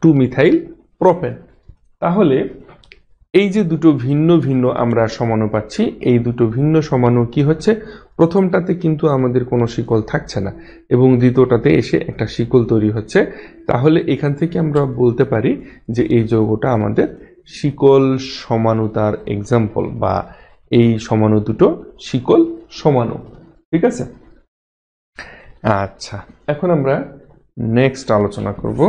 2মিথাইল propane. তাহলে এই যে দুটো ভিন্ন ভিন্ন আমরা সমাণু পাচ্ছি, এই দুটো ভিন্ন সমাণু কি হচ্ছে, প্রথমটাতে কিন্তু আমাদের কোনো শিকল থাকছে না এবং দ্বিতীয়টাতে এসে একটা শিকল তৈরি হচ্ছে। তাহলে এখান থেকে আমরা বলতে পারি যে এই যৌগটা আমাদের শিকল সমানুতার এক্সাম্পল, বা এই সমাণু দুটো শিকল সমাণু। ঠিক আছে, আচ্ছা এখন আমরা নেক্সট আলোচনা করব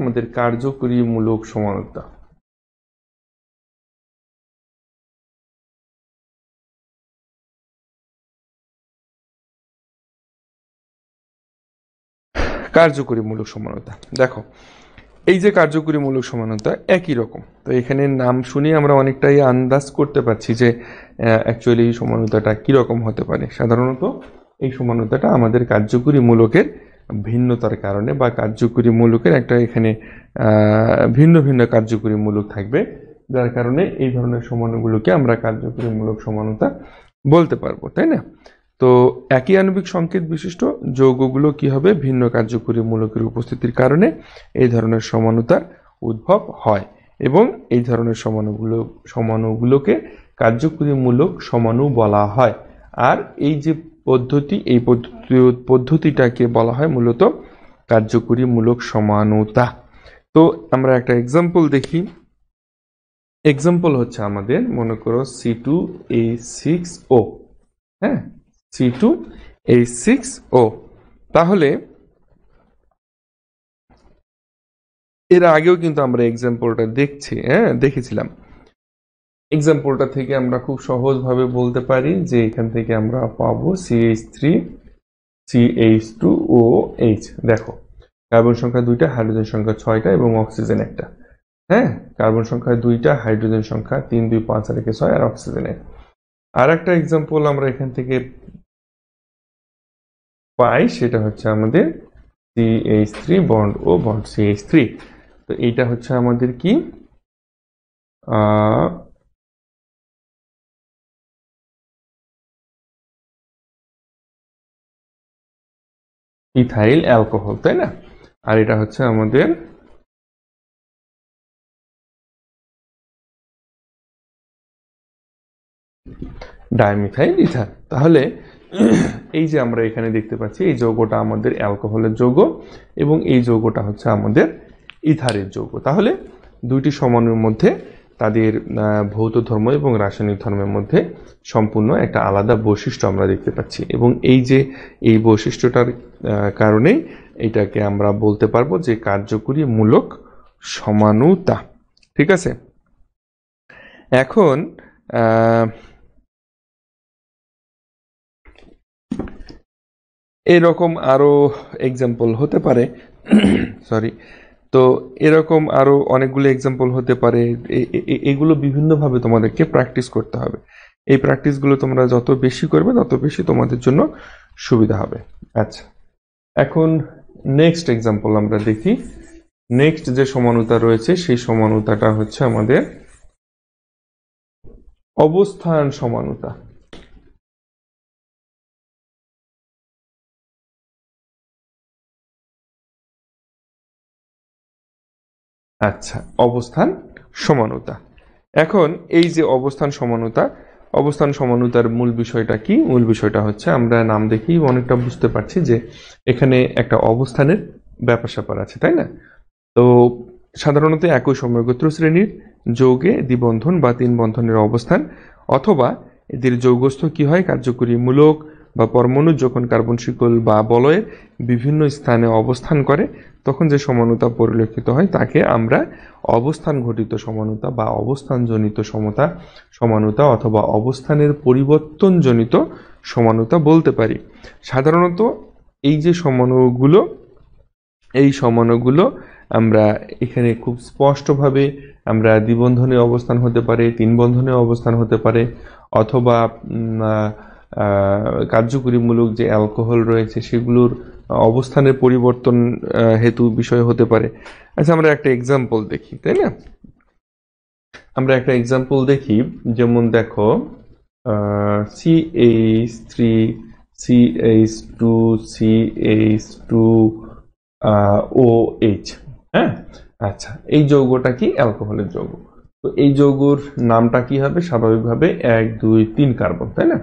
আমাদের কার্যকরীমূলক সমানুতা। কার্যকরীমূলক সমানুতা, দেখো এই যে কার্যকরীমূলক সমানুতা একই রকম, তো এখানে নাম শুনে আমরা অনেকটাই আন্দাজ করতে পারছি যে অ্যাকচুয়ালি এই সমানুতাটা কিরকম হতে পারে। সাধারণত এই সমানুতাটা আমাদের কার্যকরীমূলকের ভিন্নতার কারণে, বা কার্যকরীমূলকের একটা এখানে ভিন্ন ভিন্ন কার্যকরীমূলক থাকবে, যার কারণে এই ধরনের সমানুগুলোকে আমরা কার্যকরীমূলক সমানুতা বলতে পারবো, তাই না? তো একই আণবিক সংকেত বিশিষ্ট যৌগগুলো কি হবে, ভিন্ন কার্যকরী মূলকের উপস্থিতির কারণে এই ধরনের সমানুতার উদ্ভব হয় এবং এই ধরনের সমাণুগুলোকে কার্যকরী মূলক সমাণু বলা হয়। আর এই যে পদ্ধতি, এই পদ্ধতিটাকে বলা হয় মূলত কার্যকরী মূলক সমানুতা। তো আমরা একটা এক্সাম্পল দেখি। এক্সাম্পল হচ্ছে আমাদের, মনে করো C2H6O, হ্যাঁ, C2H6O। তাহলে এর আগেও কিন্তু আমরা এক্সাম্পলটা দেখেছিলাম। এক্সাম্পলটা থেকে আমরা খুব সহজভাবে বলতে পারি যে এখান থেকে আমরা পাবো CH3CH2OH। দেখো কার্বন সংখ্যা 2টা, হাইড্রোজেন সংখ্যা 6টা এবং অক্সিজেন 1টা। হ্যাঁ, কার্বন সংখ্যা 2টা, হাইড্রোজেন সংখ্যা 3, 2, 5 আর 1, 6 আর অক্সিজেন 1। আর একটা এক্সাম্পল আমরা এখান থেকে পাই, সেটা হচ্ছে আমাদের CH3 বন্ড ও বন্ড CH3। তো এইটা হচ্ছে আমাদের কি, ইথাইল অ্যালকোহল, তাই না? আর এটা হচ্ছে আমাদের ডাইমিথাইল ইথার। তাহলে এই যে আমরা এখানে দেখতে পাচ্ছি, এই যৌগটা আমাদের অ্যালকোহলের যৌগ এবং এই যৌগটা হচ্ছে আমাদের ইথারের যৌগ। তাহলে দুইটি সমাণুর মধ্যে তাদের ভৌত ধর্ম এবং রাসায়নিক ধর্মের মধ্যে সম্পূর্ণ একটা আলাদা বৈশিষ্ট্য আমরা দেখতে পাচ্ছি এবং এই যে এই বৈশিষ্ট্যটার কারণেই এটাকে আমরা বলতে পারবো যে কার্যকরী মূলক সমানুতা। ঠিক আছে, এখন এরকম আরো এক্সাম্পল হতে পারে, সরি, তো এরকম আরো অনেকগুলো এক্সাম্পল হতে পারে। এগুলো বিভিন্নভাবে তোমাদেরকে প্র্যাকটিস করতে হবে। এই প্র্যাকটিসগুলো তোমরা যত বেশি করবে তত বেশি তোমাদের জন্য সুবিধা হবে। আচ্ছা, এখন নেক্সট এক্সাম্পল আমরা দেখি। নেক্সট যে সমানুতা রয়েছে সেই সমানুতাটা হচ্ছে আমাদের অবস্থান সমানুতা। আচ্ছা, অবস্থান সমানুতা। এখন এই যে অবস্থান সমানুতার মূল বিষয়টা কি? মূল বিষয়টা হচ্ছে, আমরা নাম দেখেই অনেকটা বুঝতে পারছি যে এখানে একটা অবস্থানের ব্যাপার স্যাপার আছে, তাই না? তো সাধারণত একই সমগোত্র শ্রেণীর যৌগে দ্বিবন্ধন বা 3 বন্ধনের অবস্থান অথবা এদের যৌগস্থ কি হয়, কার্যকরী মূলক বা পরমাণু যখন কার্বন শিকল বা বলয়ের বিভিন্ন স্থানে অবস্থান করে তখন যে সমানুতা পরিলক্ষিত হয় তাকে আমরা অবস্থান ঘটিত সমানুতা বা অবস্থানজনিত সমানুতা অথবা অবস্থানের পরিবর্তনজনিত সমানুতা বলতে পারি। সাধারণত এই যে সমাণুগুলো আমরা এখানে খুব স্পষ্টভাবে আমরা দ্বিবন্ধনে অবস্থান হতে পারে, 3 বন্ধনে অবস্থান হতে পারে, অথবা কার্যকরীমূলক যে অ্যালকোহল রয়েছে সেগুলোর অবস্থানের পরিবর্তন হেতু বিষয় হতে পারে। আচ্ছা, আমরা একটা এক্সাম্পল দেখি, তাই না? আমরা একটা এক্সাম্পল দেখি, যেমন দেখো CH3 CH2 CH2 OH। হ্যাঁ, আচ্ছা, এই যৌগটা কি? অ্যালকোহলের যৌগ। তো এই যৌগর নামটা কি হবে? স্বাভাবিকভাবে 1 2 3 কার্বন, তাই না?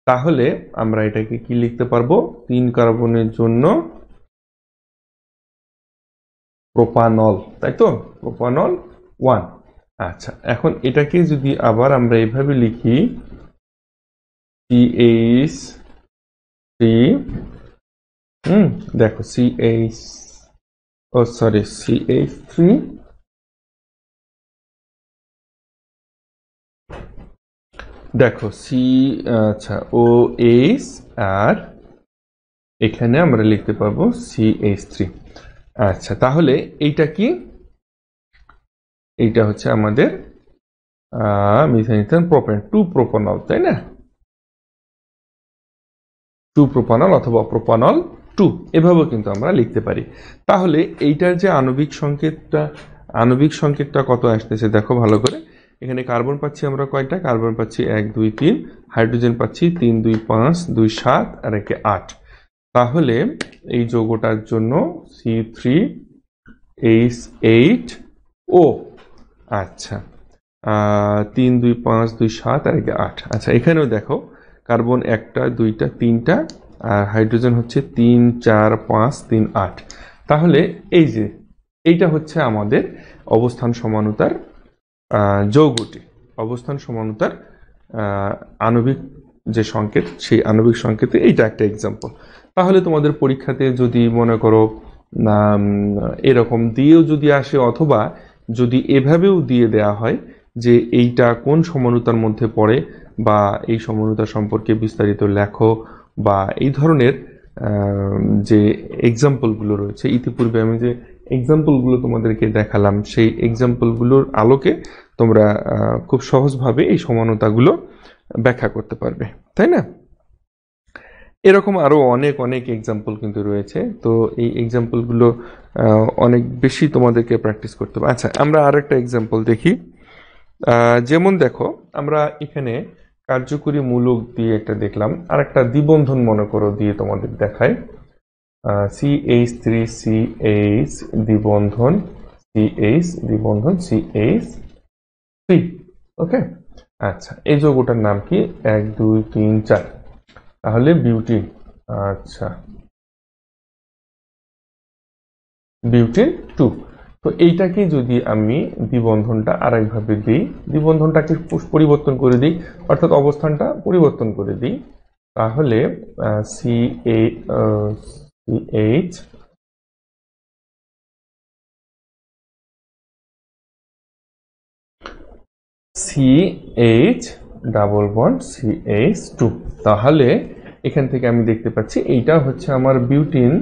তাহলে আমরা এটাকে কি লিখতে পারবো? 3 কার্বনের জন্য প্রোপানল, তাই তো? প্রোপানল 1। আচ্ছা, এখন এটাকে যদি আবার আমরা এভাবে লিখি CH3, দেখো CH3, দেখো আচ্ছা OH, আর এখানে আমরা লিখতে পারবো CH3। আচ্ছা, তাহলে এইটা কি? এইটা হচ্ছে আমাদের মিথাইল প্রোপেন 2 প্রোপানল, তাই না? 2 প্রোপানল অথবা প্রোপানল 2, এভাবেও কিন্তু আমরা লিখতে পারি। তাহলে এইটার যে আণবিক সংকেতটা কত আসতেছে দেখো ভালো করে। এখানে কার্বন পাচ্ছি আমরা কয়টা? কার্বন পাচ্ছি 1 2 3, হাইড্রোজেন পাচ্ছি 3 2 5 2 7 আর একে 8। তাহলে এই যৌগটার জন্য C3H8O। আচ্ছা, 3 2 5 2 7 আর একে 8। আচ্ছা, এখানেও দেখো কার্বন 1টা 2টা 3টা, আর হাইড্রোজেন হচ্ছে 3 4 5 3 8। তাহলে এইটা হচ্ছে আমাদের অবস্থান সমানুতার যৌগটি, অবস্থান সমানুতার আণবিক যে সংকেত, সেই আণবিক সংকেতে এইটা একটা এক্সাম্পল। তাহলে তোমাদের পরীক্ষাতে যদি মনে করো এরকম দিয়েও যদি আসে, অথবা যদি এভাবেও দিয়ে দেয়া হয় যে এইটা কোন সমানুতার মধ্যে পড়ে, বা এই সমানুতা সম্পর্কে বিস্তারিত লেখো, বা এই ধরনের যে এক্সাম্পলগুলো রয়েছে, ইতিপূর্বে আমি যে এক্সাম্পলগুলো তোমাদেরকে দেখালাম, সেই এক্সাম্পলগুলোর আলোকে তোমরা খুব সহজভাবে এই সমানতাগুলো ব্যাখ্যা করতে পারবে, তাই না? এরকম আরো অনেক অনেক এক্সাম্পল কিন্তু রয়েছে। তো এই এক্সাম্পলগুলো অনেক বেশি তোমাদেরকে প্র্যাকটিস করতে হবে। আচ্ছা, আমরা আর একটা এক্সাম্পল দেখি। যেমন দেখো, আমরা এখানে কার্যকরী মূলক দিয়ে একটা দেখলাম, আর একটা দ্বিবন্ধন মনে করো দিয়ে তোমাদের দেখায়। CH3CH দ্বিবন্ধন CH দ্বিবন্ধন CH3। ওকে, আচ্ছা, এই যৌগটার নাম কি? 1 2 3 4, তাহলে বিউটিন। আচ্ছা, বিউটিন 2। তো এইটাকে যদি আমি দ্বিবন্ধনটা আরেকভাবে দিই, দ্বিবন্ধনটাকে পরিবর্তন করে দিই, অর্থাৎ অবস্থানটা পরিবর্তন করে দিই, তাহলে CH ডাবল বন্ড CH2। তাহলে এখান থেকে আমি দেখতে পাচ্ছি এইটা হচ্ছে আমার বিউটিন